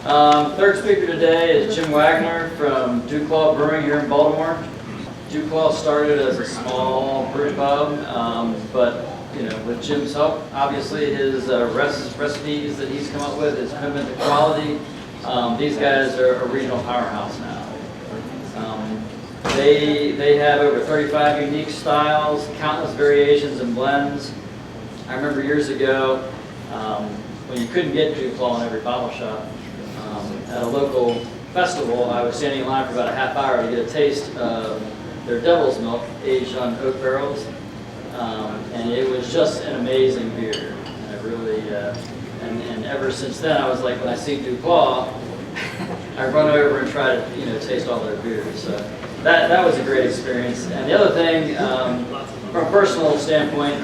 Third speaker today is Jim Wagner from DuClaw Brewing here in Baltimore. DuClaw started as a small brew pub, but with Jim's help, obviously his recipes that he's come up with, his commitment to quality, these guys are a regional powerhouse now. They have over 35 unique styles, countless variations and blends. I remember years ago when you couldn't get DuClaw in every bottle shop, at a local festival, I was standing in line for about a half hour to get a taste of their devil's milk aged on oak barrels, and it was just an amazing beer. And I really, and ever since then, I was like, when I see DuClaw, I run over and try to taste all their beers. So that was a great experience. And the other thing, from a personal standpoint,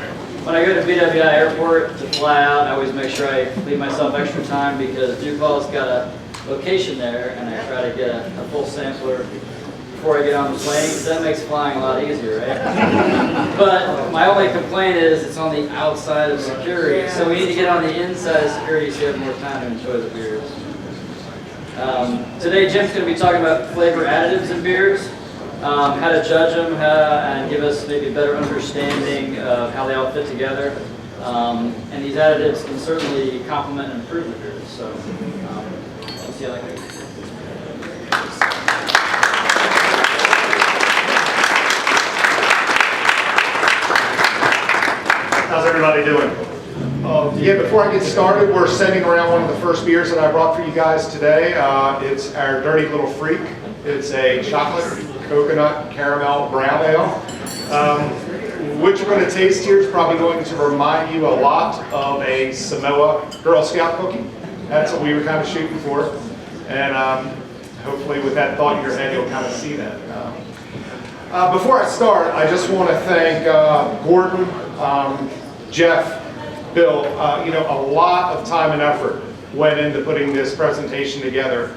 when I go to BWI Airport to fly out, I always make sure I leave myself extra time because DuClaw's got a location there, and I try to get a full sampler before I get on the plane, because that makes flying a lot easier, right? But my only complaint is it's on the outside of security, so we need to get on the inside of security so you have more time to enjoy the beers. Today Jim's going to be talking about flavor additives in beers, how to judge them, and give us maybe a better understanding of how they all fit together. And these additives can certainly complement and improve the beers. So let's see how that goes. How's everybody doing? Yeah, before I get started, we're sending around one of the first beers that I brought for you guys today. It's our Dirty Little Freak. It's a chocolate, coconut, caramel brown ale. What you're going to taste here is probably going to remind you a lot of a Samoa Girl Scout cookie. That's what we were kind of shooting for. And hopefully with that thought in your head, you'll kind of see that. Before I start, I just want to thank Gordon, Jeff, Bill. A lot of time and effort went into putting this presentation together.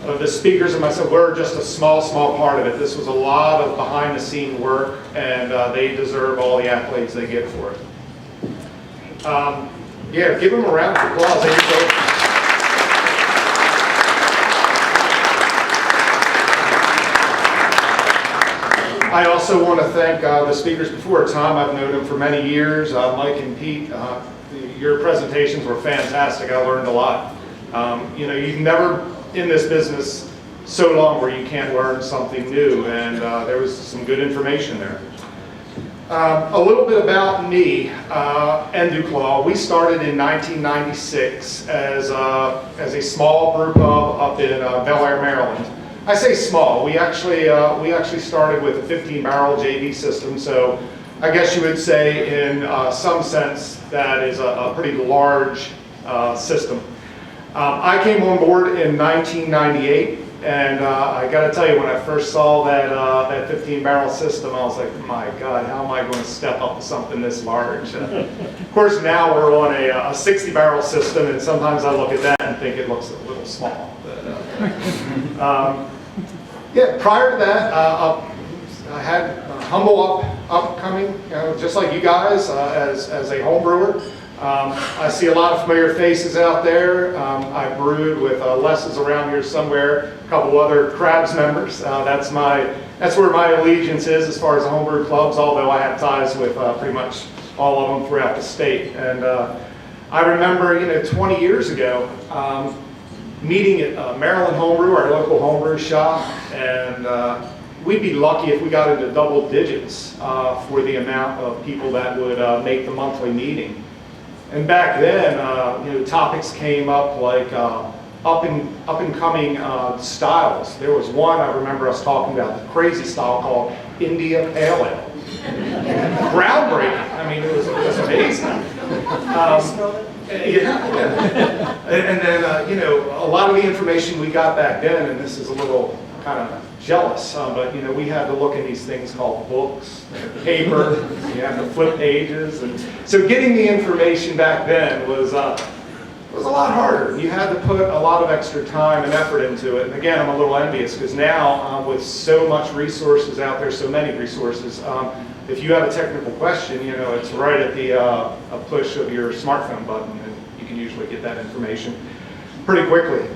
The speakers and myself, we're just a small part of it. This was a lot of behind-the-scene work, and they deserve all the accolades they get for it. Yeah, give them a round of applause. I also want to thank the speakers before. Tom, I've known him for many years. Mike and Pete, your presentations were fantastic. I learned a lot. You've never in this business so long where you can't learn something new, and there was some good information there. A little bit about me and DuClaw. We started in 1996 as a small brew pub up in Bel Air, Maryland. I say small. We actually started with a 15-barrel JV system, so I guess you would say in some sense that is a pretty large system. I came on board in 1998, and I got to tell you, when I first saw that 15-barrel system, I was like, my God, how am I going to step up to something this large? Of course, now we're on a 60-barrel system, and sometimes I look at that and think it looks a little small. But, yeah, prior to that, I had humble upcoming, just like you guys, as a home brewer. I see a lot of familiar faces out there. I brewed with Les is around here somewhere, a couple other Crabs members. That's where my allegiance is as far as the homebrew clubs, although I have ties with pretty much all of them throughout the state. And I remember, 20 years ago, meeting at Maryland Homebrew, our local homebrew shop, and we'd be lucky if we got into double digits for the amount of people that would make the monthly meeting. And back then, topics came up like up and coming styles. There was one I remember us talking about, the crazy style called India Pale Ale. Groundbreaking. I mean, it was amazing. And then a lot of the information we got back then, and this is a little kind of jealous, but we had to look in these things called books, paper. You have to flip pages, and so getting the information back then was a lot harder. You had to put a lot of extra time and effort into it. And again, I'm a little envious because now with so much resources out there, so many resources, if you have a technical question, it's right at the a push of your smartphone button, and you can usually get that information. pretty quickly.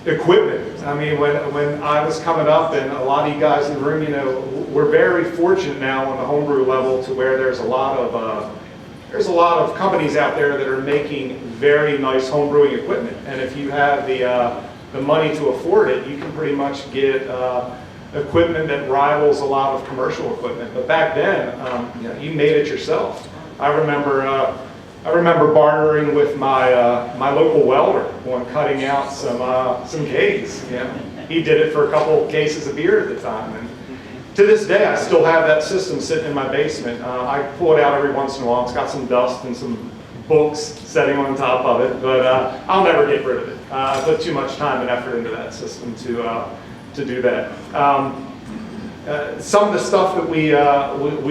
Equipment. I mean, when I was coming up, and a lot of you guys in the room, you know, we're very fortunate now on the homebrew level to where there's a lot of companies out there that are making very nice homebrewing equipment. And if you have the money to afford it, you can pretty much get equipment that rivals a lot of commercial equipment. But back then, you know, you made it yourself. I remember bartering with my local welder on cutting out some kegs. You know, he did it for a couple cases of beer at the time, and to this day I still have that system sitting in my basement. I pull it out every once in a while. It's got some dust and some books sitting on top of it, but I'll never get rid of it. I put too much time and effort into that system to do that. Some of the stuff that we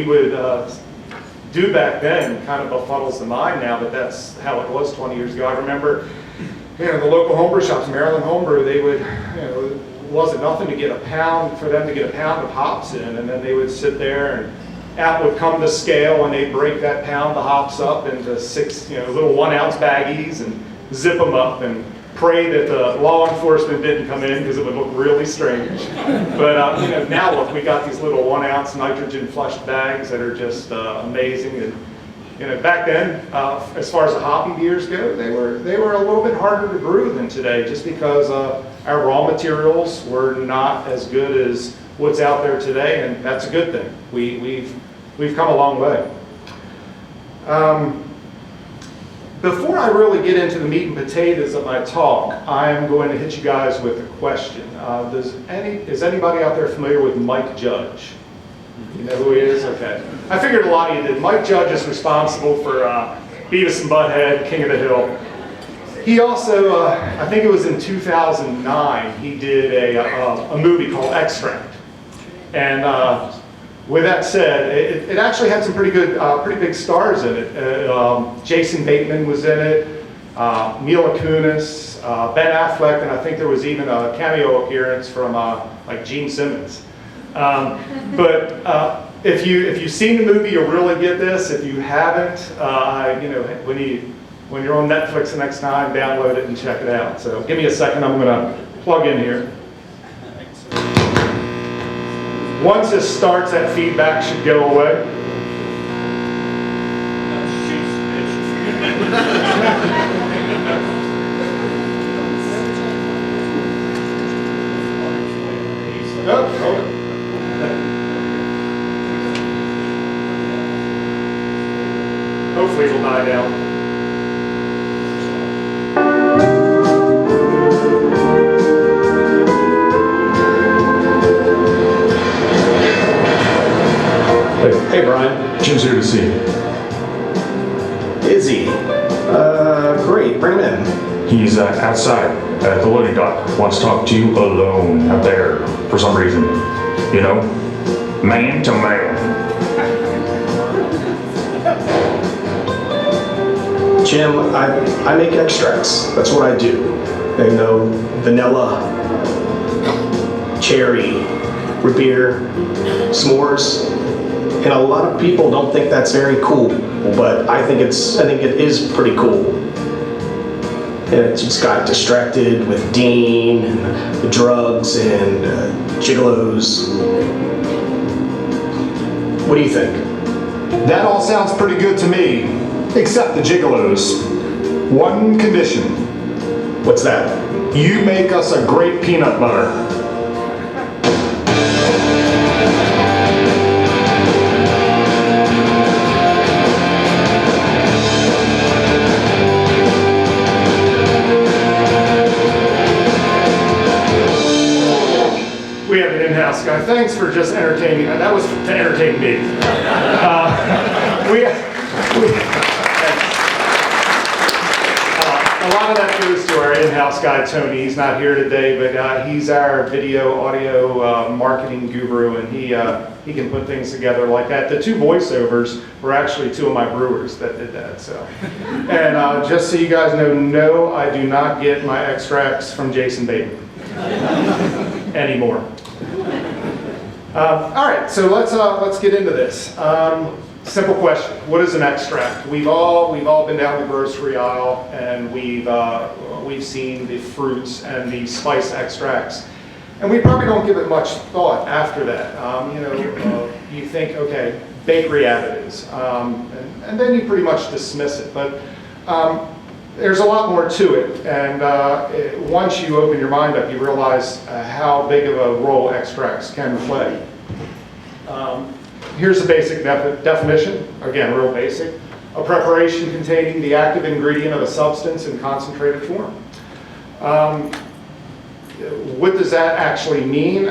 would do back then kind of befuddles the mind now, but that's how it was 20 years ago. I remember, you know, the local homebrew shops, Maryland Homebrew, they would, you know, it wasn't nothing to get for them to get a pound of hops in, and then they would sit there and out would come the scale, and they'd break that pound of hops up into 6, you know, little 1 ounce baggies and zip them up and pray that the law enforcement didn't come in because it would look really strange. But you know, now look, we got these little 1 ounce nitrogen flushed bags that are just amazing. And you know, back then, as far as the hoppy beers go, they were a little bit harder to brew than today, just because our raw materials were not as good as what's out there today, and that's a good thing. We've come a long way. Before I really get into the meat and potatoes of my talk, I'm going to hit you guys with a question. Is anybody out there familiar with Mike Judge? You know who he is? Okay. I figured a lot of you did. Mike Judge is responsible for Beavis and Butthead, King of the Hill. He also, I think it was in 2009, he did a movie called Extract. And with that said, it actually had some pretty big stars in it. Jason Bateman was in it, Mila Kunis, Ben Affleck, and I think there was even a cameo appearance from like Gene Simmons. But if you've seen the movie, you'll really get this. If you haven't, you know, when you're on Netflix the next time, download it and check it out. So give me a second. I'm going to plug in here. Once this starts, that feedback should go away. Hopefully it'll die down. Hey Brian, Jim's here to see you. is he? Great, bring him in. He's outside at the loading dock. Wants to talk to you alone out there for some reason. You know, man to man. Jim, I make extracts. That's what I do. You know, vanilla, cherry, root beer, s'mores. And a lot of people don't think that's very cool, but I think it is pretty cool. And it just got distracted with Dean and the drugs and gigolos. What do you think? That all sounds pretty good to me, except the gigolos. One condition. What's that? You make us a great peanut butter. We have an in-house guy. Thanks for just entertaining. That was to entertain me. A lot of that goes to our in-house guy, Tony. He's not here today, but he's our video, audio marketing guru, and he can put things together like that. The two voiceovers were actually two of my brewers that did that. So, and just so you guys know, no, I do not get my extracts from Jason Bateman anymore. All right, so let's get into this. Simple question. What is an extract? We've all been down the grocery aisle and we've seen the fruits and the spice extracts, and we probably don't give it much thought after that. You think, okay, bakery additives, and then you pretty much dismiss it. But there's a lot more to it, and once you open your mind up, you realize how big of a role extracts can play. Here's a basic definition, again, real basic. A preparation containing the active ingredient of a substance in concentrated form. What does that actually mean?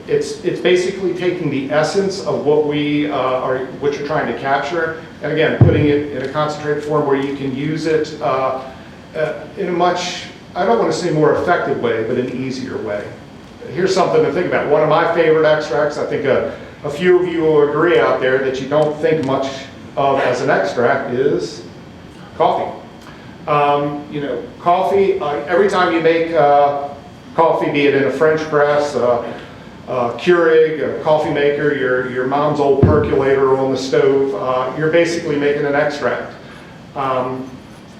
It's basically taking the essence of what what you're trying to capture, and again, putting it in a concentrated form where you can use it in a much, I don't want to say more effective way, but an easier way. Here's something to think about. One of my favorite extracts, I think a few of you will agree out there that you don't think much of as an extract, is coffee. Coffee, every time you make coffee, be it in a French press, Keurig, a coffee maker, your mom's old percolator on the stove, you're basically making an extract.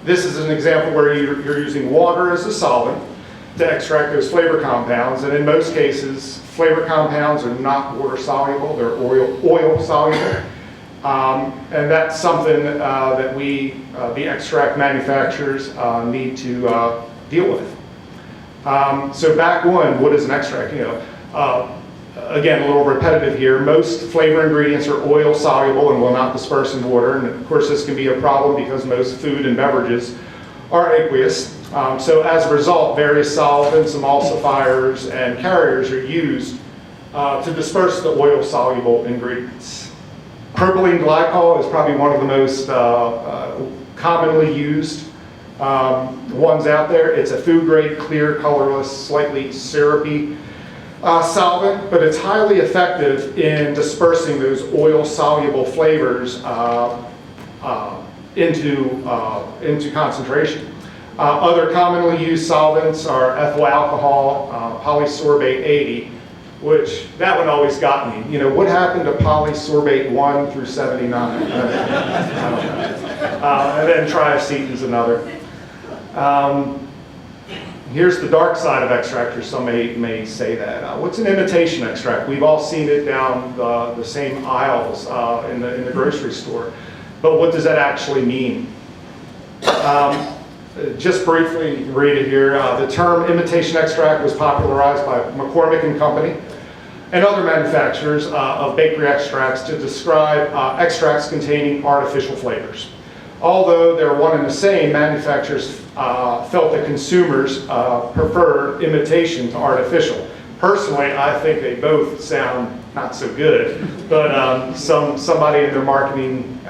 This is an example where you're using water as a solvent to extract those flavor compounds, and in most cases, flavor compounds are not water soluble, they're oil soluble. And that's something that we, the extract manufacturers, need to deal with. So back one, what is an extract? Again, a little repetitive here. Most flavor ingredients are oil soluble and will not disperse in water. And of course, this can be a problem because most food and beverages are aqueous. So as a result, various solvents, emulsifiers, and carriers are used to disperse the oil soluble ingredients. Propylene glycol is probably one of the most commonly used ones out there. It's a food-grade, clear, colorless, slightly syrupy solvent, but it's highly effective in dispersing those oil-soluble flavors into concentration. Other commonly used solvents are ethyl alcohol, polysorbate 80, which that one always got me. What happened to polysorbate 1 through 79? I don't know. And then triacetan's another. Here's the dark side of extract, or some may say that. What's an imitation extract? We've all seen it down the same aisles in the grocery store. But what does that actually mean? Just briefly, you can read it here. The term imitation extract was popularized by McCormick and Company and other manufacturers of bakery extracts to describe extracts containing artificial flavors. Although they're one and the same, manufacturers felt that consumers prefer imitation to artificial. Personally, I think they both sound not so good, but somebody in their marketing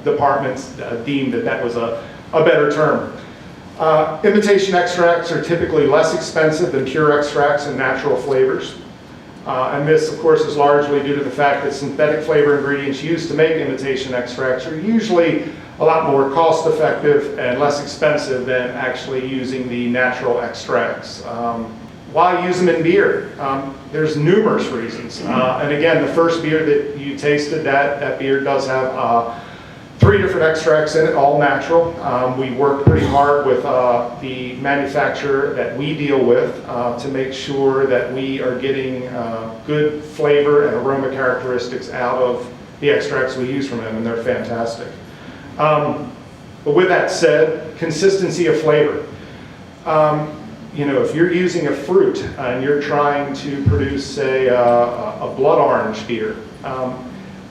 departments deemed that was a better term. Imitation extracts are typically less expensive than pure extracts and natural flavors. And this, of course, is largely due to the fact that synthetic flavor ingredients used to make imitation extracts are usually a lot more cost-effective and less expensive than actually using the natural extracts. Why use them in beer? There's numerous reasons. And again, the first beer that you tasted, that beer does have 3 different extracts in it, all natural. We worked pretty hard with the manufacturer that we deal with to make sure that we are getting good flavor and aroma characteristics out of the extracts we use from them, and they're fantastic. But with that said, consistency of flavor. If you're using a fruit and you're trying to produce, say, a blood orange beer,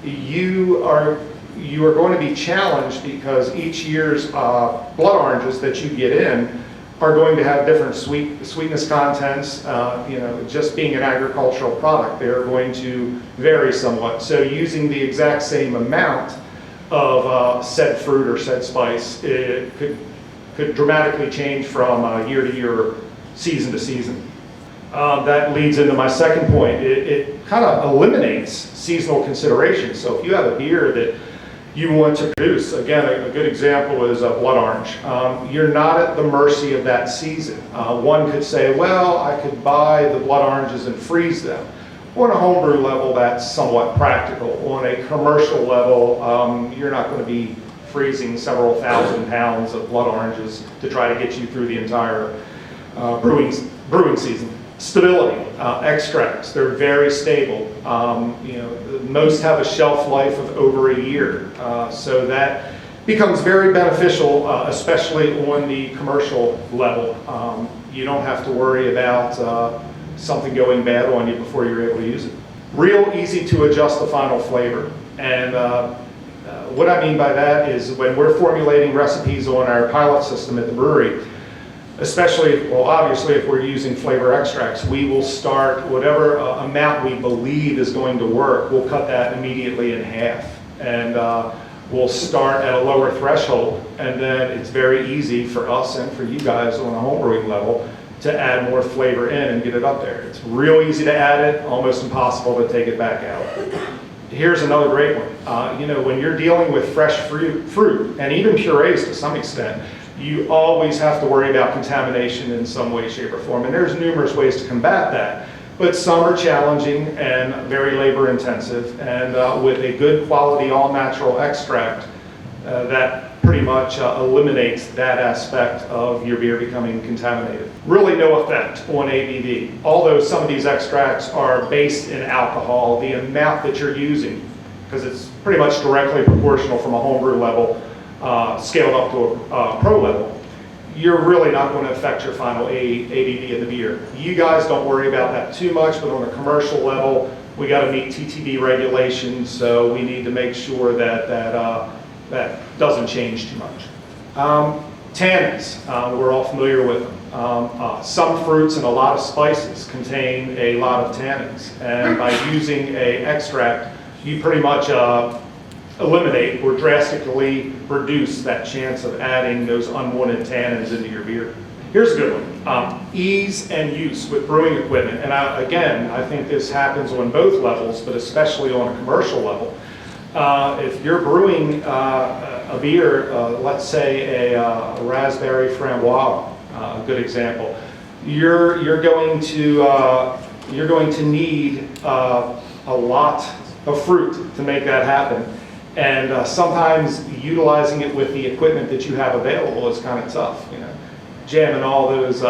you are going to be challenged because each year's blood oranges that you get in are going to have different sweetness contents. Just being an agricultural product, they're going to vary somewhat. So using the exact same amount of said fruit or said spice, it could dramatically change from year to year, season to season. That leads into my second point. It kind of eliminates seasonal considerations. So if you have a beer that you want to produce, again, a good example is a blood orange. You're not at the mercy of that season. One could say, well, I could buy the blood oranges and freeze them. On a homebrew level, that's somewhat practical. On a commercial level, you're not going to be freezing several thousand pounds of blood oranges to try to get you through the entire brewing season. Stability, extracts, they're very stable. Most have a shelf life of over a year, so that becomes very beneficial, especially on the commercial level. You don't have to worry about something going bad on you before you're able to use it. Real easy to adjust the final flavor. And what I mean by that is when we're formulating recipes on our pilot system at the brewery, especially, well, obviously if we're using flavor extracts, we will start whatever amount we believe is going to work, we'll cut that immediately in half. And we'll start at a lower threshold, and then it's very easy for us and for you guys on a homebrewing level to add more flavor in and get it up there. It's real easy to add it, almost impossible to take it back out. Here's another great one. When you're dealing with fresh fruit, and even purees to some extent, you always have to worry about contamination in some way, shape, or form. And there's numerous ways to combat that. But some are challenging and very labor intensive. And with a good quality all-natural extract, that pretty much eliminates that aspect of your beer becoming contaminated. Really no effect on ABV. Although some of these extracts are based in alcohol, the amount that you're using, because it's pretty much directly proportional from a homebrew level scaled up to a pro level, you're really not going to affect your final ABV of the beer. You guys don't worry about that too much, but on a commercial level, we got to meet TTB regulations, so we need to make sure that that doesn't change too much. Tannins, we're all familiar with them. Some fruits and a lot of spices contain a lot of tannins, and by using an extract, you pretty much eliminate or drastically reduce that chance of adding those unwanted tannins into your beer. Here's a good one. Ease and use with brewing equipment. And again, I think this happens on both levels, but especially on a commercial level. If you're brewing a beer, let's say a raspberry framboise, a good example, you're going to need a lot of fruit to make that happen. And sometimes utilizing it with the equipment that you have available is kind of tough. Jamming all those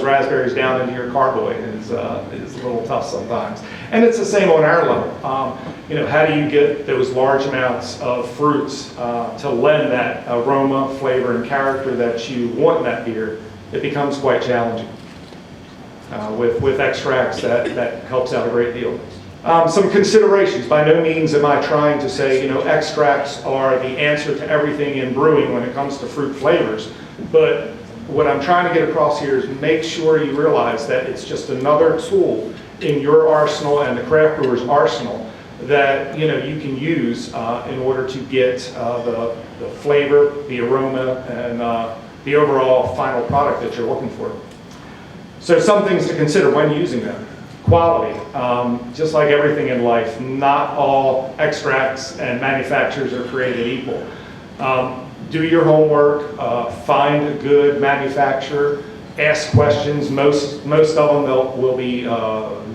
raspberries down into your carboy is a little tough sometimes. And it's the same on our level. How do you get those large amounts of fruits to lend that aroma, flavor, and character that you want in that beer? It becomes quite challenging. With extracts, that helps out a great deal. Some considerations. By no means am I trying to say, extracts are the answer to everything in brewing when it comes to fruit flavors. But what I'm trying to get across here is make sure you realize that it's just another tool in your arsenal and the craft brewer's arsenal that you can use in order to get the flavor, the aroma, and the overall final product that you're looking for. So some things to consider when using them. Quality, just like everything in life, not all extracts and manufacturers are created equal. Do your homework, find a good manufacturer, ask questions. Most of them will be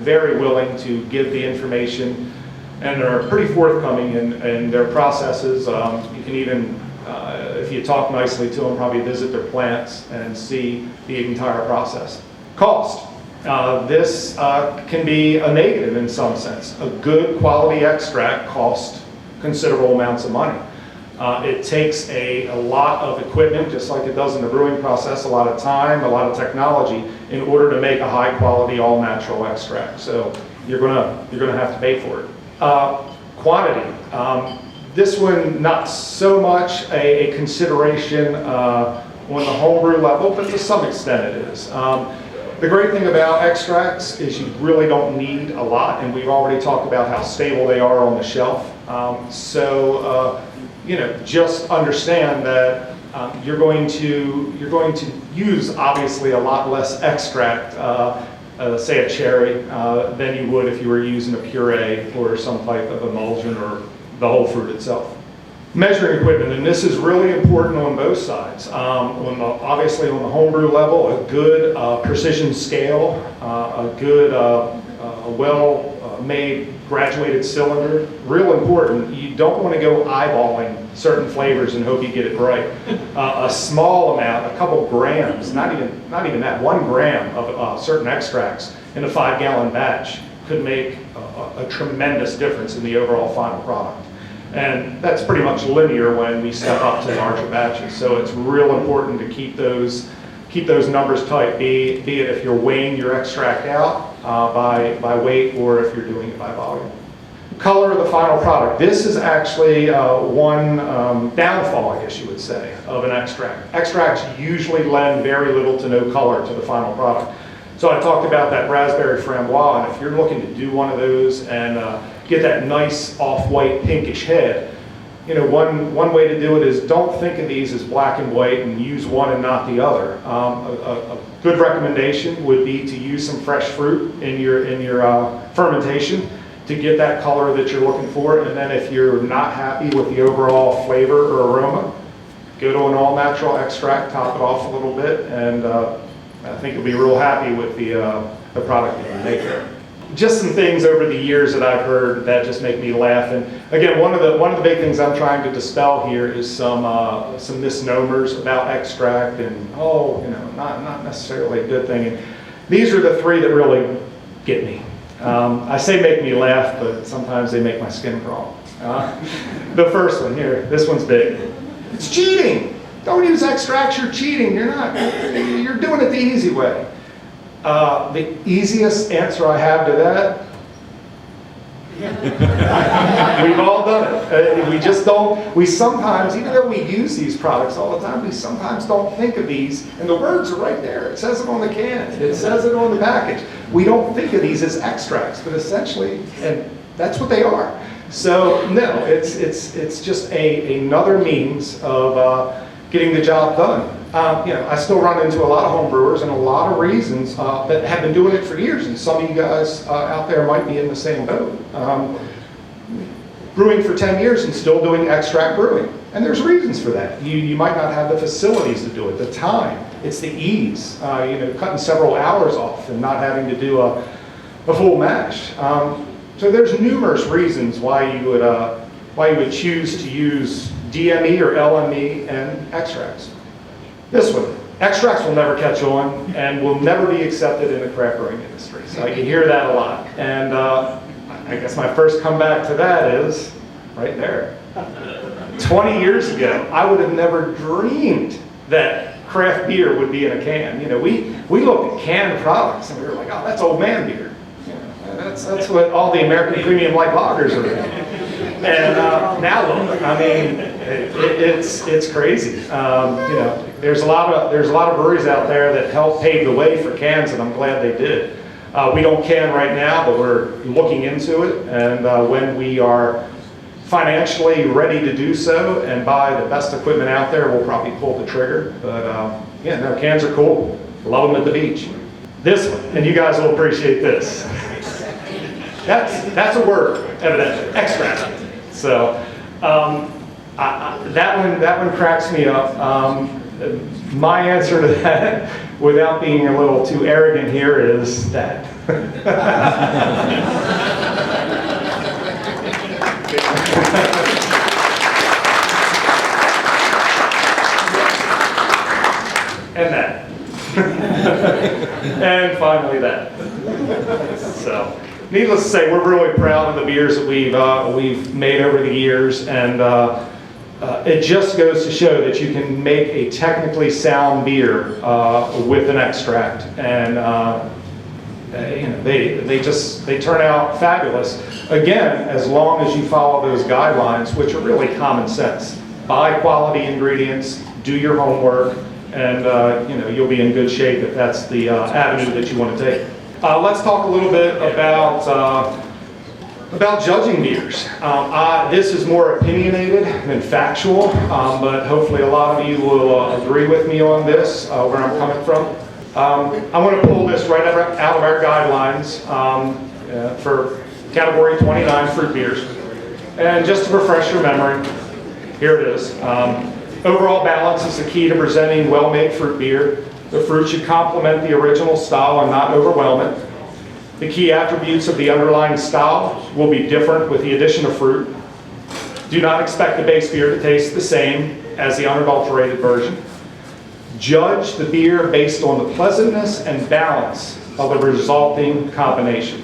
very willing to give the information, and are pretty forthcoming in their processes. You can even, if you talk nicely to them, probably visit their plants and see the entire process. Cost. This can be a negative in some sense. A good quality extract costs considerable amounts of money. It takes a lot of equipment, just like it does in the brewing process, a lot of time, a lot of technology, in order to make a high quality all natural extract. So you're gonna have to pay for it. Quantity. This one, not so much a consideration on the homebrew level, but to some extent it is. The great thing about extracts is you really don't need a lot, and we've already talked about how stable they are on the shelf. Just understand that you're going to use obviously a lot less extract, say a cherry, than you would if you were using a puree or some type of emulsion or the whole fruit itself. Measuring equipment, and this is really important on both sides. Obviously on the homebrew level, a good precision scale, a good, made graduated cylinder. Real important, you don't want to go eyeballing certain flavors and hope you get it right. A small amount, a couple grams, not even that, 1 gram of certain extracts in a 5-gallon batch could make a tremendous difference in the overall final product. And that's pretty much linear when we step up to larger batches. So it's real important to keep those numbers tight, be it if you're weighing your extract out by weight or if you're doing it by volume. Color of the final product. This is actually one downfall, I guess you would say, of an extract. Extracts usually lend very little to no color to the final product. So I talked about that raspberry framboise, and if you're looking to do one of those and get that nice off-white pinkish head, one way to do it is don't think of these as black and white and use one and not the other. A good recommendation would be to use some fresh fruit in your fermentation to get that color that you're looking for. And then if you're not happy with the overall flavor or aroma, go to an all-natural extract, top it off a little bit, and I think you'll be real happy with the product that you make there. Just some things over the years that I've heard that just make me laugh. And again, one of the big things I'm trying to dispel here is some misnomers about extract and not necessarily a good thing. And these are the 3 that really get me. I say make me laugh, but sometimes they make my skin crawl. The first one here, this one's big. It's cheating. Don't use extracts, you're cheating. You're doing it the easy way. The easiest answer I have to that, we've all done it. We sometimes, even though we use these products all the time, we sometimes don't think of these, and the words are right there. It says it on the can, it says it on the package. We don't think of these as extracts, but essentially, and that's what they are. So no, it's just another means of getting the job done. I still run into a lot of home brewers and a lot of reasons that have been doing it for years, and some of you guys out there might be in the same boat. Brewing for 10 years and still doing extract brewing, and there's reasons for that. You might not have the facilities to do it, the time, it's the ease, cutting several hours off and not having to do a full mash. So there's numerous reasons why you would choose to use DME or LME and extracts. This one, extracts will never catch on and will never be accepted in the craft brewing industry. So you hear that a lot. And I guess my first comeback to that is right there. 20 years ago, I would have never dreamed that craft beer would be in a can. We looked at canned products and we were like, oh, that's old man beer. That's what all the American premium light lagers are. And now look, I mean, it's crazy. There's a lot of breweries out there that help pave the way for cans, and I'm glad they did. We don't can right now, but we're looking into it, and when we are financially ready to do so and buy the best equipment out there, we'll probably pull the trigger. But cans are cool. Love them at the beach. This one, and you guys will appreciate this. That's a word, evidently, extract. So that one cracks me up. My answer to that, without being a little too arrogant here, is that. And that. And finally that. So. Needless to say, we're really proud of the beers that we've made over the years, and it just goes to show that you can make a technically sound beer with an extract, and they turn out fabulous. Again, as long as you follow those guidelines, which are really common sense. Buy quality ingredients, do your homework, and you'll be in good shape if that's the avenue that you want to take. Let's talk a little bit about judging beers. This is more opinionated than factual, but hopefully a lot of you will agree with me on this, where I'm coming from. I want to pull this right out of our guidelines for category 29 fruit beers. And just to refresh your memory, here it is. Overall balance is the key to presenting well-made fruit beer. The fruit should complement the original style and not overwhelm it. The key attributes of the underlying style will be different with the addition of fruit. Do not expect the base beer to taste the same as the unadulterated version. Judge the beer based on the pleasantness and balance of the resulting combination.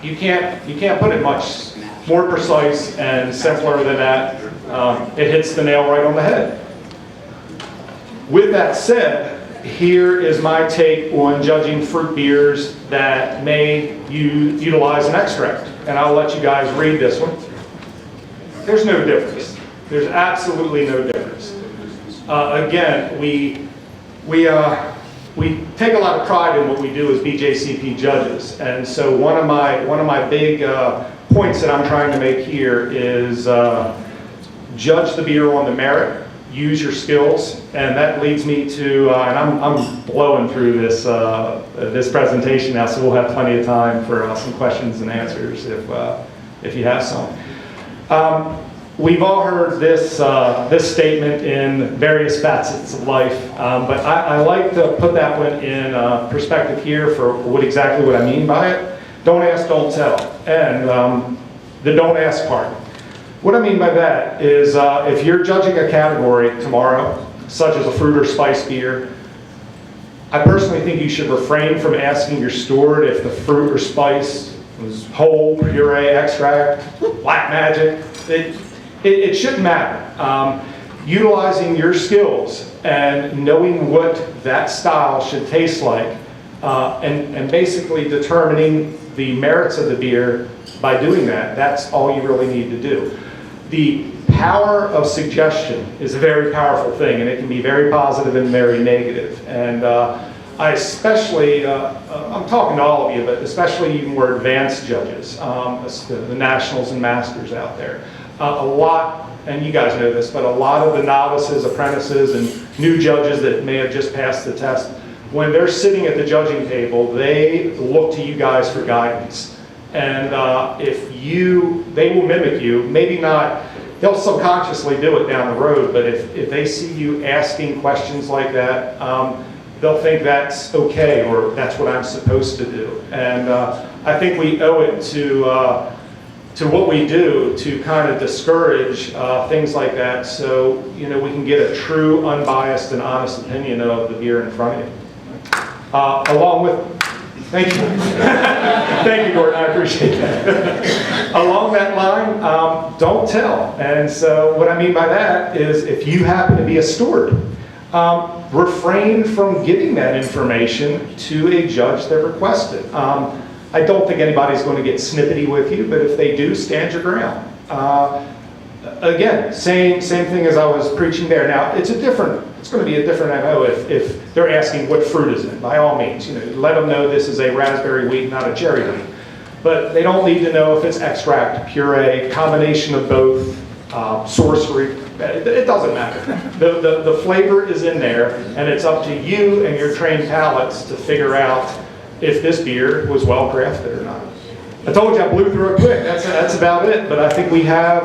You can't put it much more precise and simpler than that. It hits the nail right on the head. With that said, here is my take on judging fruit beers that may utilize an extract. And I'll let you guys read this one. There's no difference. There's absolutely no difference. Again, we take a lot of pride in what we do as BJCP judges. And so one of my big points that I'm trying to make here is judge the beer on the merit. Use your skills, and that leads me to, and I'm blowing through this presentation now, so we'll have plenty of time for some questions and answers if you have some. We've all heard this statement in various facets of life, but I like to put that one in perspective here for exactly what I mean by it. Don't ask, don't tell, and the don't ask part. What I mean by that is if you're judging a category tomorrow, such as a fruit or spice beer, I personally think you should refrain from asking your steward if the fruit or spice was whole, puree, extract, black magic. It shouldn't matter. Utilizing your skills and knowing what that style should taste like and basically determining the merits of the beer by doing that, that's all you really need to do. The power of suggestion is a very powerful thing, and it can be very positive and very negative. And I especially, I'm talking to all of you, but especially you more advanced judges, the nationals and masters out there. A lot, and you guys know this, but a lot of the novices, apprentices, and new judges that may have just passed the test, when they're sitting at the judging table, they look to you guys for guidance. And they will mimic you, maybe not, they'll subconsciously do it down the road, but if they see you asking questions like that, they'll think that's okay, or that's what I'm supposed to do. And I think we owe it to what we do to kind of discourage things like that, so we can get a true, unbiased, and honest opinion of the beer in front of you. Along with, thank you. Thank you, Gordon, I appreciate that. Along that line, don't tell. And so what I mean by that is if you happen to be a steward, refrain from giving that information to a judge that requested. I don't think anybody's going to get snippety with you, but if they do, stand your ground. Again, same thing as I was preaching there. Now, it's going to be a different MO if they're asking what fruit is in. By all means, let them know this is a raspberry wheat, not a cherry wheat. But they don't need to know if it's extract, puree, combination of both, sorcery. It doesn't matter. The flavor is in there, and it's up to you and your trained palates to figure out if this beer was well crafted or not. I told you I blew through it quick. That's about it. But I think we have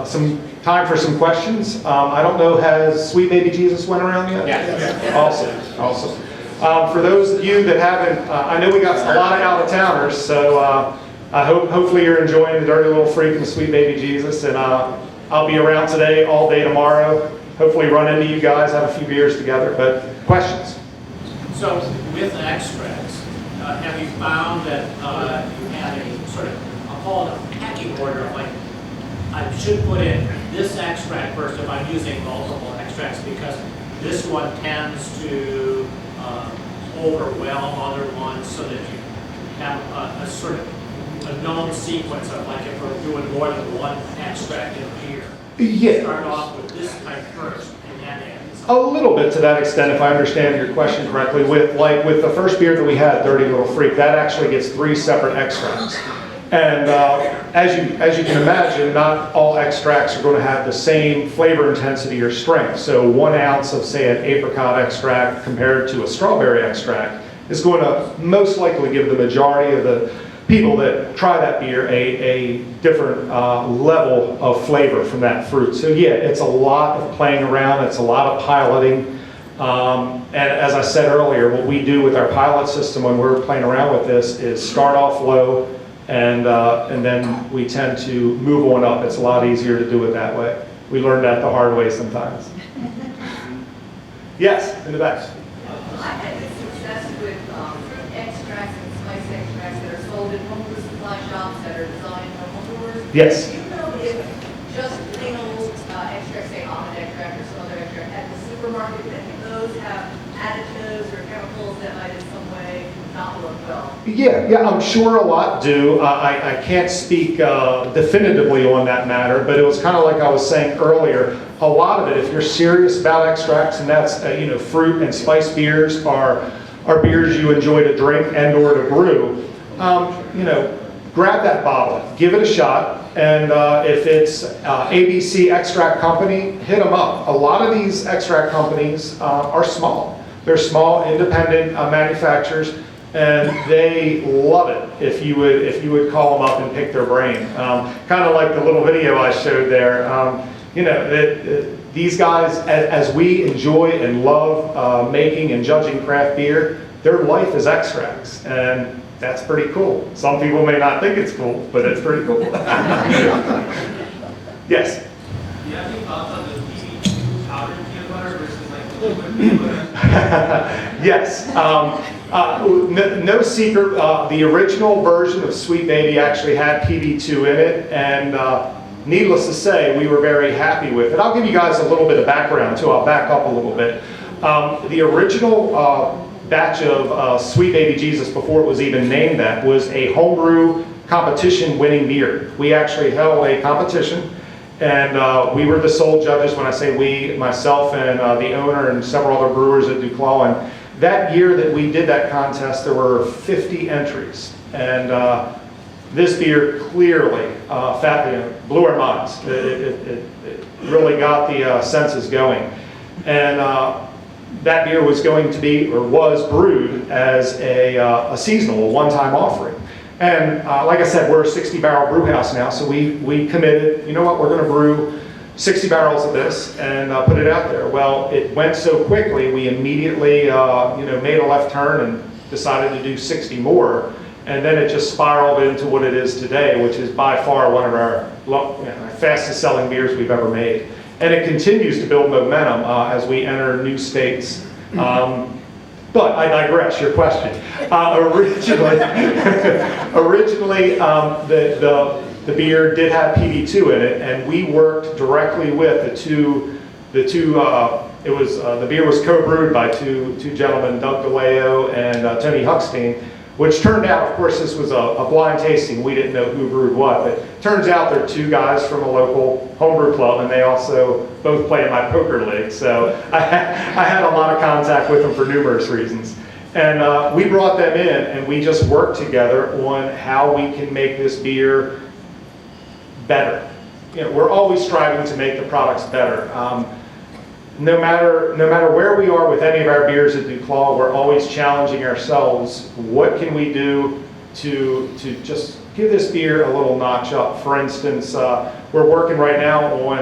some time for some questions. I don't know, has Sweet Baby Jesus went around yet? Yeah. Awesome. For those of you that haven't, I know we got a lot of out-of-towners, so I hopefully you're enjoying the Dirty Little Freak and the Sweet Baby Jesus, and I'll be around today, all day tomorrow. Hopefully run into you guys, have a few beers together, but questions? So with extracts, have you found that you have a sort of, I'll call it a packing order of like, I should put in this extract first if I'm using multiple extracts because this one tends to overwhelm other ones so that you have a sort of a known sequence of like if we're doing more than one extract in a beer. Yeah. Start off with this type first and then add. A little bit to that extent, if I understand your question correctly. With the first beer that we had, Dirty Little Freak, that actually gets 3 separate extracts. And as you can imagine, not all extracts are going to have the same flavor intensity or strength. So 1 ounce of, say, an apricot extract compared to a strawberry extract is going to most likely give the majority of the people that try that beer a different level of flavor from that fruit. So yeah, it's a lot of playing around, it's a lot of piloting, And as I said earlier, what we do with our pilot system when we're playing around with this is start off low, and then we tend to move on up. It's a lot easier to do it that way. We learned that the hard way sometimes. Yes, in the back. I've had good success with fruit extracts and spice extracts that are sold in homebrew supply shops that are designed for homebrewers. Yes. Do you know if just plain old extracts, say almond extract or some other extract at the supermarket, if any of those have additives or chemicals that might in some way not work well? Yeah, I'm sure a lot do. I can't speak definitively on that matter, but it was kind of like I was saying earlier. A lot of it, if you're serious about extracts, and that's fruit and spice beers are beers you enjoy to drink and or to brew. Grab that bottle, give it a shot, and if it's ABC Extract Company, hit them up. A lot of these extract companies are small. They're small, independent manufacturers, and they love it if you would call them up and pick their brain. Kind of like the little video I showed there. These guys, as we enjoy and love making and judging craft beer, their life is extracts, and that's pretty cool. Some people may not think it's cool, but it's pretty cool. Yes? Do you have any thoughts on the PB2 powdered peanut butter versus like the liquid peanut butter? Yes. No secret, the original version of Sweet Baby actually had PB2 in it, and needless to say, we were very happy with it. I'll give you guys a little bit of background too. I'll back up a little bit. The original batch of Sweet Baby Jesus, before it was even named that, was a homebrew competition winning beer. We actually held a competition, and we were the sole judges. When I say we, myself and the owner and several other brewers at DuClaw. And that year that we did that contest, there were 50 entries. And this beer clearly blew our minds. It really got the senses going. And that beer was going to be, or was brewed as a seasonal, a one-time offering. And like I said, we're a 60-barrel brew house now, so we committed, you know what, we're going to brew 60 barrels of this and put it out there. Well, it went so quickly, we immediately made a left turn and decided to do 60 more. And then it just spiraled into what it is today, which is by far one of our fastest selling beers we've ever made. And it continues to build momentum as we enter new states. But I digress, your question. Originally the beer did have PB2 in it, and we worked directly with the beer was co-brewed by two gentlemen, Doug DeLeo and Tony Huckstein, which turned out, of course, this was a blind tasting. We didn't know who brewed what, but it turns out they're two guys from a local homebrew club, and they also both play in my poker league. So I had a lot of contact with them for numerous reasons. And we brought them in, and we just worked together on how we can make this beer better. We're always striving to make the products better. No matter where we are with any of our beers at DuClaw, we're always challenging ourselves. What can we do to just give this beer a little notch up? For instance, we're working right now on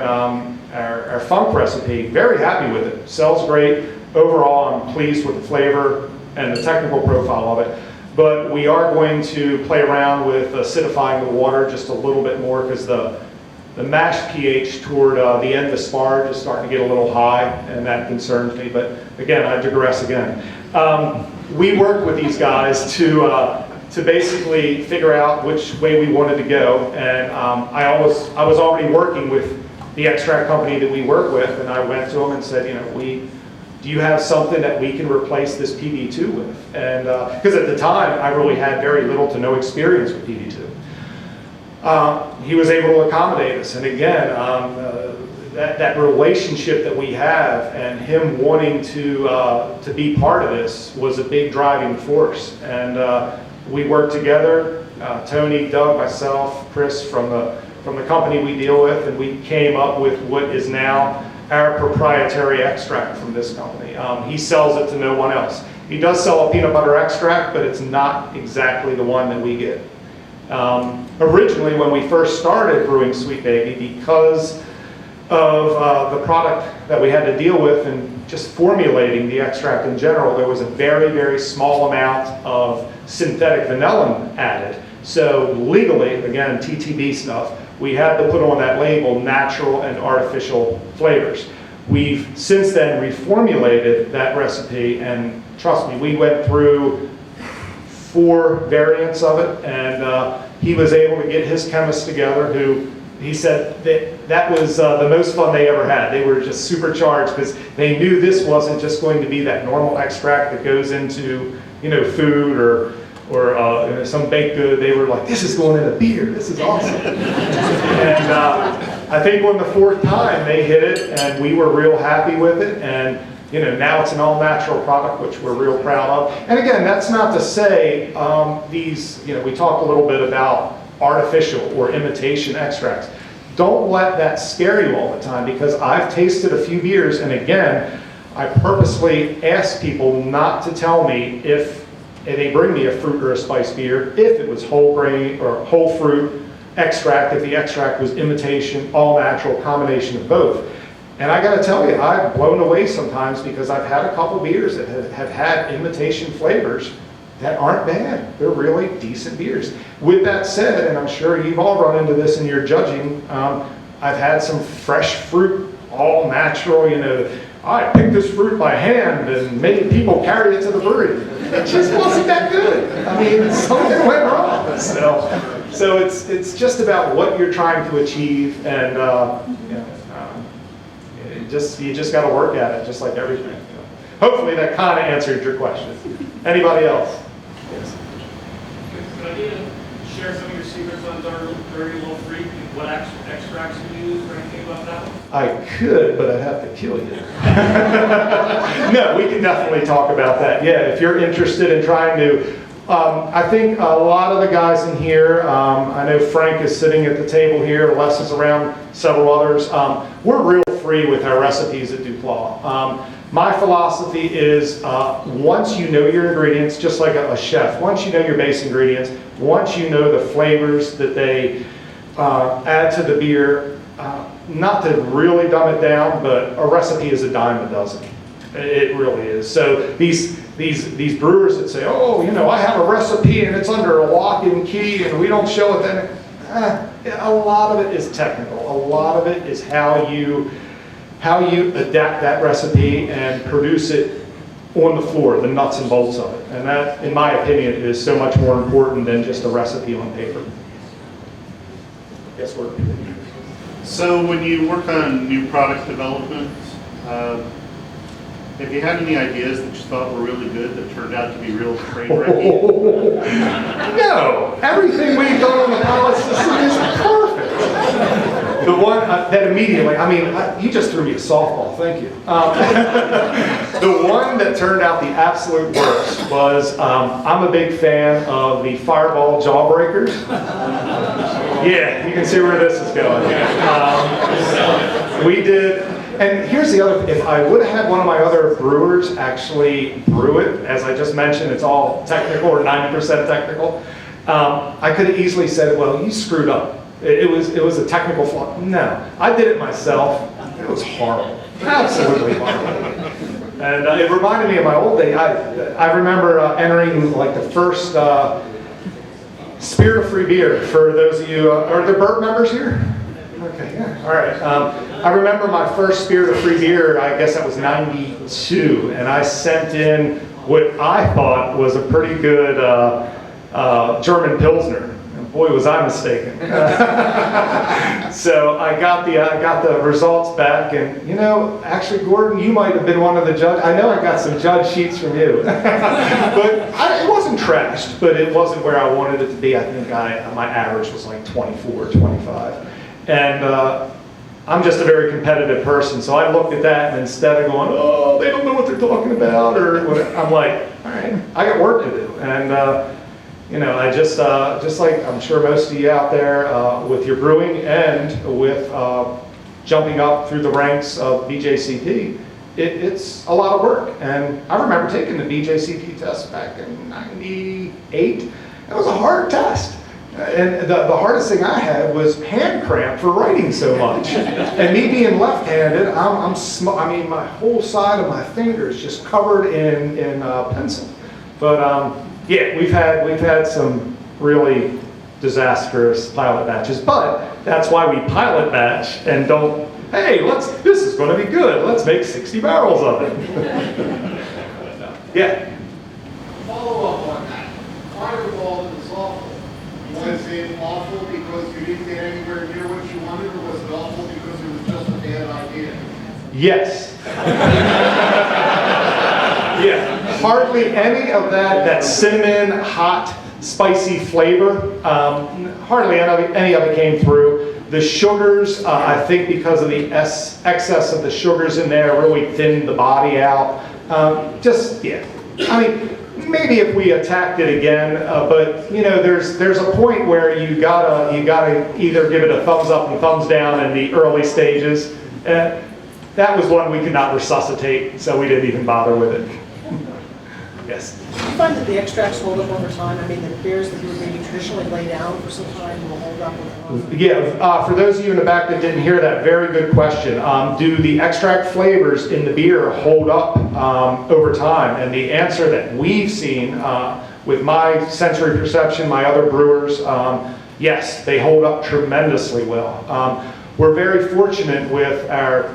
our funk recipe. Very happy with it. Sells great. Overall, I'm pleased with the flavor and the technical profile of it. But we are going to play around with acidifying the water just a little bit more, because the mash pH toward the end of the spar is starting to get a little high, and that concerns me. But again, I digress again. We worked with these guys to basically figure out which way we wanted to go, and I was already working with the extract company that we work with, and I went to them and said, do you have something that we can replace this PB2 with? And because at the time I really had very little to no experience with PB2. He was able to accommodate us, and again, that relationship that we have and him wanting to be part of this was a big driving force. And we worked together, Tony, Doug, myself, Chris from the company we deal with, and we came up with what is now our proprietary extract from this company. He sells it to no one else. He does sell a peanut butter extract, but it's not exactly the one that we get. Originally, when we first started brewing Sweet Baby, because of the product that we had to deal with and just formulating the extract in general, there was a very, very small amount of synthetic vanillin added. So legally, again, TTB stuff, we had to put on that label natural and artificial flavors. We've since then reformulated that recipe, and trust me, we went through 4 variants of it, and he was able to get his chemists together who, he said that was the most fun they ever had. They were just supercharged because they knew this wasn't just going to be that normal extract that goes into, you know, food or some baked good. They were like, this is going in a beer. This is awesome. And I think on the 4th time they hit it, and we were real happy with it. And you know, now it's an all-natural product, which we're real proud of. And again, that's not to say these, you know, we talked a little bit about artificial or imitation extracts. Don't let that scare you all the time, because I've tasted a few beers, and again, I purposely ask people not to tell me if they bring me a fruit or a spice beer, if it was whole grain or whole fruit extract, if the extract was imitation, all natural, combination of both. And I gotta tell you, I've blown away sometimes because I've had a couple beers that have had imitation flavors that aren't bad. They're really decent beers. With that said, and I'm sure you've all run into this in your judging, I've had some fresh fruit, all natural, you know, I picked this fruit by hand and many people carried it to the brewery. It just wasn't that good. I mean, something went wrong. So it's just about what you're trying to achieve, and you know, you just got to work at it, just like everything. You know. Hopefully that kind of answered your question. Anybody else? Yes. Could I get share some of your secrets on Dirty Little Freak? What extracts you use or anything about that one? I could, but I'd have to kill you. No, we can definitely talk about that. Yeah, if you're interested in trying to, I think a lot of the guys in here, I know Frank is sitting at the table here, Les is around, several others. We're real free with our recipes at DuClaw. My philosophy is once you know your ingredients, just like a chef, once you know your base ingredients, once you know the flavors that they add to the beer, not to really dumb it down, but a recipe is a dime a dozen. It really is. So these brewers that say, oh, you know, I have a recipe and it's under a lock and key and we don't show it, then a lot of it is technical. A lot of it is how you adapt that recipe and produce it on the floor, the nuts and bolts of it. And that, in my opinion, is so much more important than just a recipe on paper. Yes, we're. So when you work on new product development, have you had any ideas that you thought were really good that turned out to be real train wrecking? No, everything we've done on the palate system is perfect. The one that immediately, I mean, you just threw me a softball, thank you. The one that turned out the absolute worst was, I'm a big fan of the Fireball Jawbreakers. Yeah, you can see where this is going. We did, and here's the other, if I would have had one of my other brewers actually brew it, as I just mentioned, it's all technical or 90% technical, I could have easily said, well, you screwed up. It was a technical flaw. No, I did it myself. It was horrible, absolutely horrible. And it reminded me of my old day. I remember entering like the first Spirit of Free Beer. For those of you, are there Burt members here? Okay, yeah, all right. I remember my first Spirit of Free Beer, I guess that was 92, and I sent in what I thought was a pretty good German Pilsner. Boy, was I mistaken. So I got the results back, and you know, actually, Gordon, you might have been one of the judges. I know I got some judge sheets from you, but it wasn't trashed, but it wasn't where I wanted it to be. I think my average was like 24, 25, and I'm just a very competitive person. So I looked at that, and instead of going, oh, they don't know what they're talking about, or whatever, I'm like, all right, I got work to do, and. You know, I just like I'm sure most of you out there with your brewing and with jumping up through the ranks of BJCP, it's a lot of work. And I remember taking the BJCP test back in '98. It was a hard test. And the hardest thing I had was hand cramp for writing so much. And me being left-handed, I mean, my whole side of my finger is just covered in pencil. But yeah, we've had some really disastrous pilot batches, but that's why we pilot batch and don't, hey, this is going to be good. Let's make 60 barrels of it. Yeah. Follow up on that. Fireball is awful. Was it awful because you didn't get anywhere near what you wanted, or was it awful because it was just a bad idea? Yes. Yeah. Hardly any of that cinnamon, hot, spicy flavor. Hardly any of it came through. The sugars, I think because of the excess of the sugars in there, really thinned the body out. Yeah. I mean, maybe if we attacked it again, but you know, there's a point where you gotta either give it a thumbs up and thumbs down in the early stages. That was one we could not resuscitate, so we didn't even bother with it. Yes. Do you find that the extracts hold up over time? I mean, the beers that you would maybe traditionally lay down for some time will hold up over time? Yeah, for those of you in the back that didn't hear that, very good question. Do the extract flavors in the beer hold up over time? And the answer that we've seen with my sensory perception, my other brewers, yes, they hold up tremendously well. We're very fortunate with our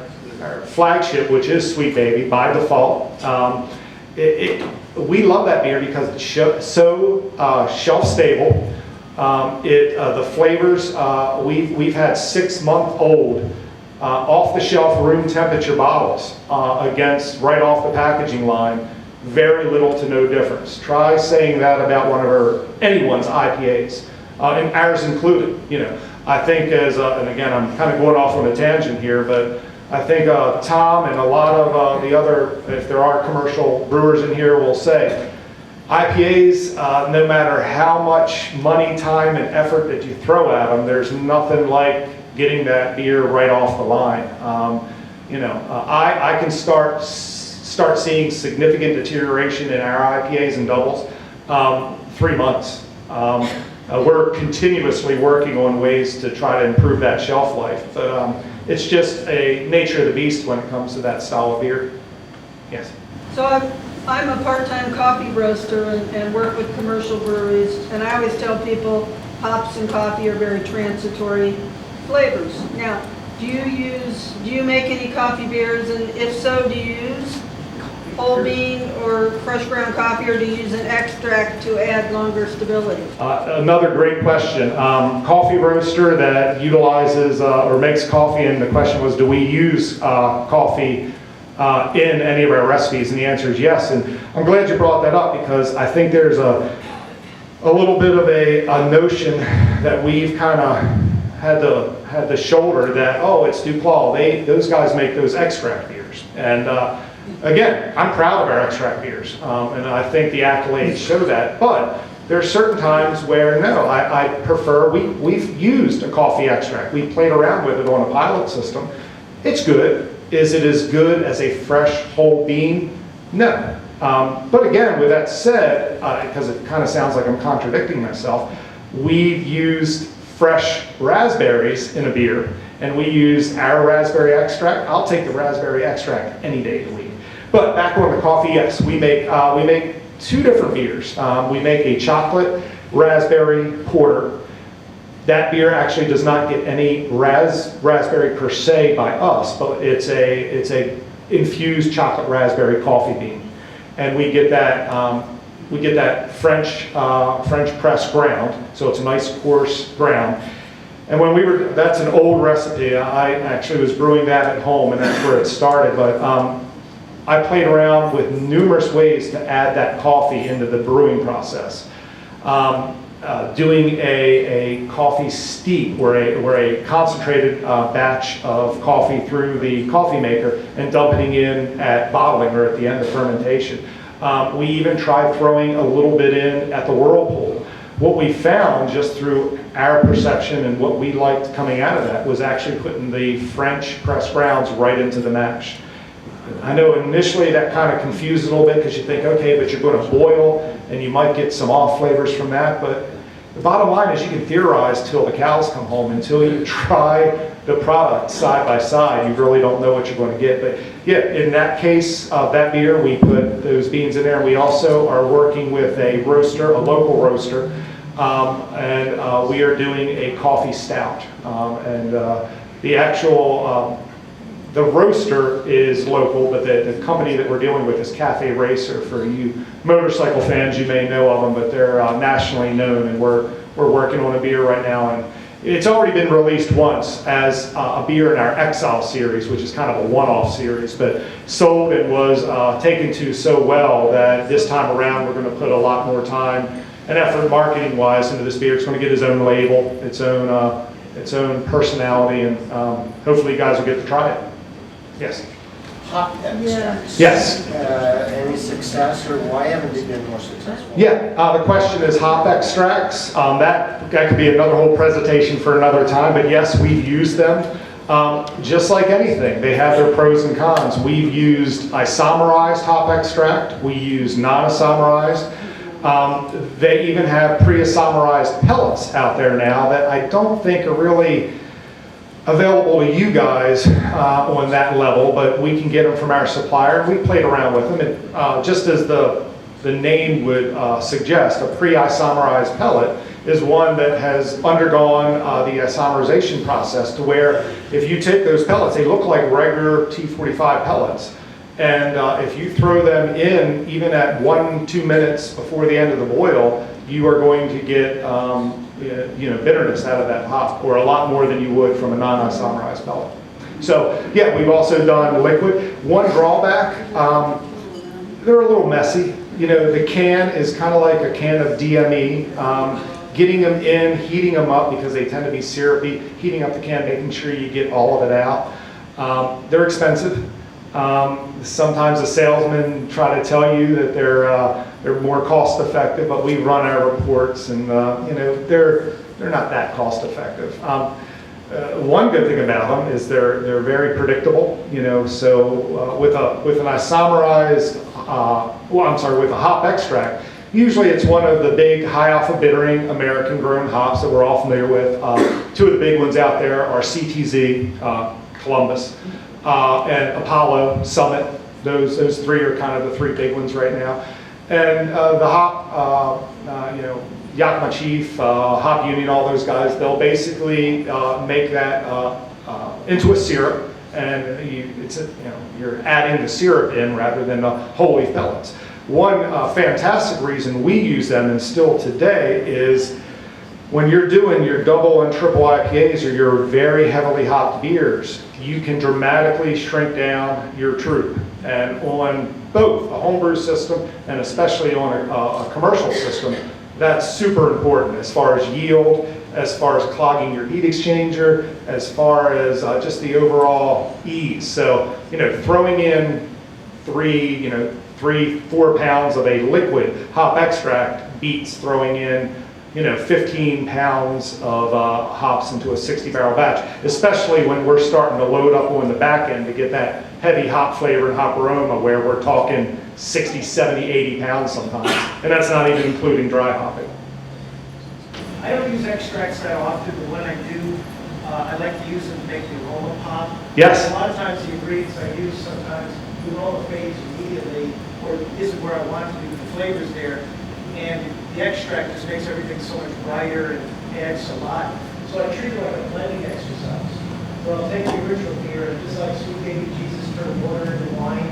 flagship, which is Sweet Baby by default. We love that beer because it's so shelf stable. The flavors, we've had 6-month-old off-the-shelf room temperature bottles against right off the packaging line. Very little to no difference. Try saying that about anyone's IPAs, and ours included. You know, I think and again, I'm kind of going off on a tangent here, but I think Tom and a lot of the other, if there are commercial brewers in here, will say IPAs, no matter how much money, time, and effort that you throw at them, there's nothing like getting that beer right off the line. You know, I can start seeing significant deterioration in our IPAs and doubles 3 months. We're continuously working on ways to try to improve that shelf life, but it's just a nature of the beast when it comes to that style of beer. Yes. So I'm a part-time coffee roaster and work with commercial breweries, and I always tell people hops and coffee are very transitory flavors. Now, do you make any coffee beers, and if so, do you use whole bean or fresh ground coffee, or do you use an extract to add longer stability? Another great question. Coffee roaster that utilizes or makes coffee, and the question was, do we use coffee in any of our recipes? And the answer is yes. And I'm glad you brought that up because I think there's a little bit of a notion that we've kind of had the shoulder that, oh, it's DuClaw. Those guys make those extract beers. And again, I'm proud of our extract beers, and I think the accolades show that, but there are certain times where, no, I prefer, we've used a coffee extract. We played around with it on a pilot system. It's good. Is it as good as a fresh whole bean? No. But again, with that said, because it kind of sounds like I'm contradicting myself, we've used fresh raspberries in a beer, and we use our raspberry extract. I'll take the raspberry extract any day of the week. But back on the coffee, yes, we make 2 different beers. We make a chocolate raspberry porter. That beer actually does not get any raspberry per se by us, but it's a infused chocolate raspberry coffee bean, and we get that French press ground, so it's a nice coarse ground. And when that's an old recipe. I actually was brewing that at home, and that's where it started. But I played around with numerous ways to add that coffee into the brewing process. Doing a coffee steep, where a concentrated batch of coffee through the coffee maker and dumping in at bottling or at the end of fermentation. We even tried throwing a little bit in at the whirlpool. What we found, just through our perception and what we liked coming out of that, was actually putting the French pressed grounds right into the mash. I know initially that kind of confused a little bit because you think, okay, but you're going to boil and you might get some off flavors from that, but the bottom line is you can theorize till the cows come home. Until you try the product side by side, you really don't know what you're going to get. But yeah, in that case, that beer, we put those beans in there. We also are working with a roaster, a local roaster, and we are doing a coffee stout. The actual, the roaster is local, but the company that we're dealing with is Cafe Racer. For you motorcycle fans, you may know of them, but they're nationally known, and we're working on a beer right now. And it's already been released once as a beer in our Exile series, which is kind of a one-off series, but sold and was taken to so well that this time around we're going to put a lot more time and effort marketing-wise into this beer. It's going to get its own label, its own personality, and hopefully you guys will get to try it. Yes? Hop extracts. Yes. Any success, or why haven't they been more successful? Yeah, the question is hop extracts. That could be another whole presentation for another time, but yes, we've used them. Just like anything, they have their pros and cons. We've used isomerized hop extract. We use non-isomerized. They even have pre-isomerized pellets out there now that I don't think are really available to you guys on that level, but we can get them from our supplier. We played around with them, and just as the name would suggest, a pre-isomerized pellet is one that has undergone the isomerization process, to where if you take those pellets, they look like regular T45 pellets. And if you throw them in, even at 1-2 minutes before the end of the boil, you are going to get bitterness out of that hop, or a lot more than you would from a non-isomerized pellet. So yeah, we've also done liquid. One drawback, they're a little messy. The can is kind of like a can of DME. Getting them in, heating them up, because they tend to be syrupy, heating up the can, making sure you get all of it out. They're expensive. Sometimes the salesmen try to tell you that they're more cost effective, but we run our reports, and they're not that cost effective. One good thing about them is they're very predictable. So with an isomerized, with a hop extract, usually it's one of the big high alpha bittering American grown hops that we're all familiar with. Two of the big ones out there are CTZ, Columbus, and Apollo, Summit. Those three are kind of the three big ones right now. And the hop, Yakima Chief, Hop Union, all those guys, they'll basically make that into a syrup, and you're adding the syrup in rather than the whole leaf pellets. One fantastic reason we use them, and still today, is when you're doing your double and triple IPAs or your very heavily hopped beers, you can dramatically shrink down your troop. And on both a homebrew system and especially on a commercial system, that's super important as far as yield, as far as clogging your heat exchanger, as far as just the overall ease. So, throwing in 3-4 pounds of a liquid hop extract beats throwing in 15 pounds of hops into a 60 barrel batch, especially when we're starting to load up on the back end to get that heavy hop flavor and hop aroma, where we're talking 60, 70, 80 pounds sometimes. And that's not even including dry hopping. I don't use extracts that often, but when I do, I like to use them to make the aroma pop. Yes. A lot of times the ingredients I use, sometimes the aroma fades immediately, or isn't where I want to be, the flavor's there. And the extract just makes everything so much brighter and adds a lot. So I treat it like a blending exercise. So I'll take the original beer, and just like sweet baby Jesus turned water into wine.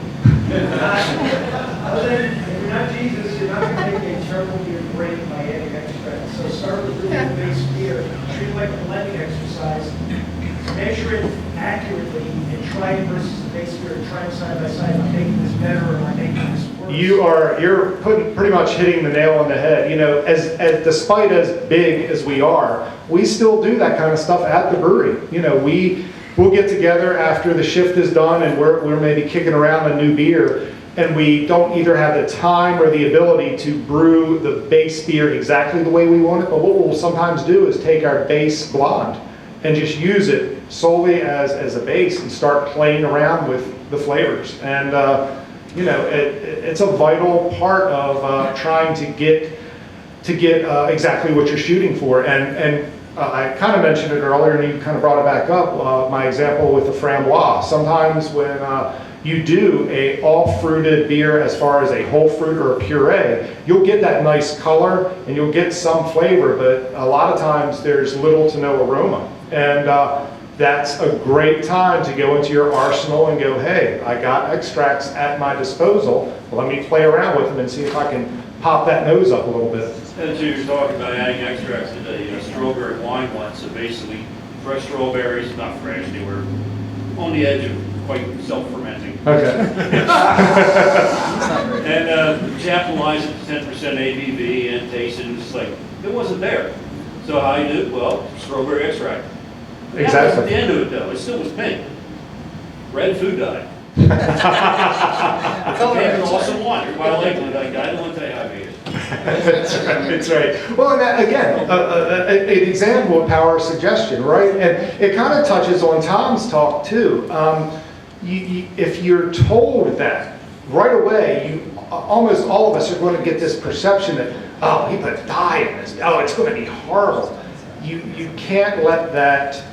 Other than, if you're not Jesus, you're not going to make a terrible beer great by adding extract. So start with really the base beer, treat it like a blending exercise, measure it accurately, and try it versus the base beer, and try them side by side. Am I making this better, or am I making this worse? You're pretty much hitting the nail on the head. As despite as big as we are, we still do that kind of stuff at the brewery. We'll get together after the shift is done, and we're maybe kicking around a new beer, and we don't either have the time or the ability to brew the base beer exactly the way we want it. But what we'll sometimes do is take our base blonde and just use it solely as a base and start playing around with the flavors. And it's a vital part of trying to get to get exactly what you're shooting for. And I kind of mentioned it earlier, and you kind of brought it back up, my example with the framboise. Sometimes when you do a all-fruited beer as far as a whole fruit or a puree, you'll get that nice color and you'll get some flavor, but a lot of times there's little to no aroma. And that's a great time to go into your arsenal and go, hey, I got extracts at my disposal. Let me play around with them and see if I can pop that nose up a little bit. And so you're talking about adding extracts to the strawberry wine blend, so basically fresh strawberries, not fresh, they were on the edge of quite self-fermenting. Okay. And capitalize it to 10% ABV and taste it, and it's like, it wasn't there. So how you do? Well, strawberry extract. That wasn't the end of it though, it still was pink. Red food dye. It became an awesome wine. Everybody liked it. Like, I don't want to tell you how I made it. That's right. Well, and that, again, an example of power of suggestion, right? And it kind of touches on Tom's talk too. If you're told that right away, almost all of us are going to get this perception that, oh, he put dye in this. Oh, it's going to be horrible. You can't let that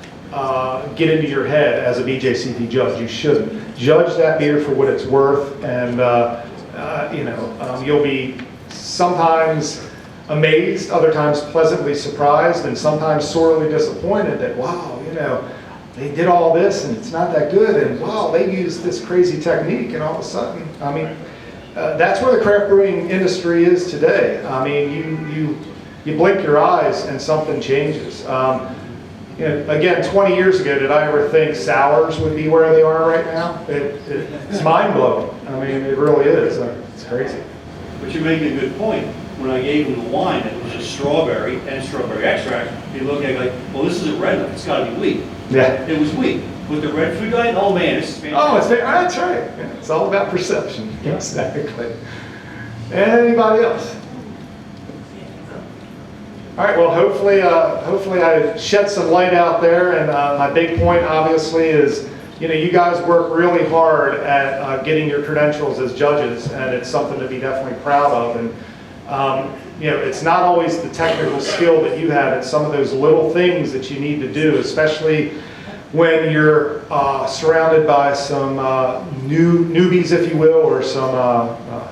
get into your head as a BJCP judge. You shouldn't. Judge that beer for what it's worth, and you'll be sometimes amazed, other times pleasantly surprised, and sometimes sorely disappointed that, wow, they did all this and it's not that good, and wow, they used this crazy technique, and all of a sudden, I mean, that's where the craft brewing industry is today. I mean, you blink your eyes and something changes. Again, 20 years ago, did I ever think sours would be where they are right now? It's mind-blowing. I mean, it really is. It's crazy. But you're making a good point. When I gave them the wine, it was just strawberry and strawberry extract. You look at it like, well, this isn't red enough. It's got to be weak. Yeah. It was weak. With the red food dye, oh man, this is fantastic. Oh, that's right. Yeah, it's all about perception. Yeah. Exactly. Anybody else? All right, well, hopefully I shed some light out there, and my big point obviously is, you guys work really hard at getting your credentials as judges, and it's something to be definitely proud of. And it's not always the technical skill that you have, it's some of those little things that you need to do, especially when you're surrounded by some newbies, if you will, or some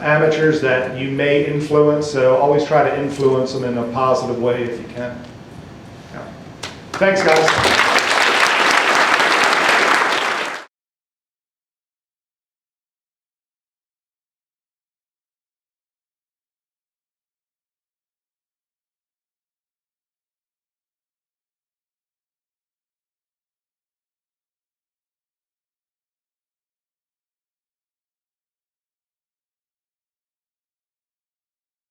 amateurs that you may influence. So always try to influence them in a positive way if you can. Yeah. Thanks, guys.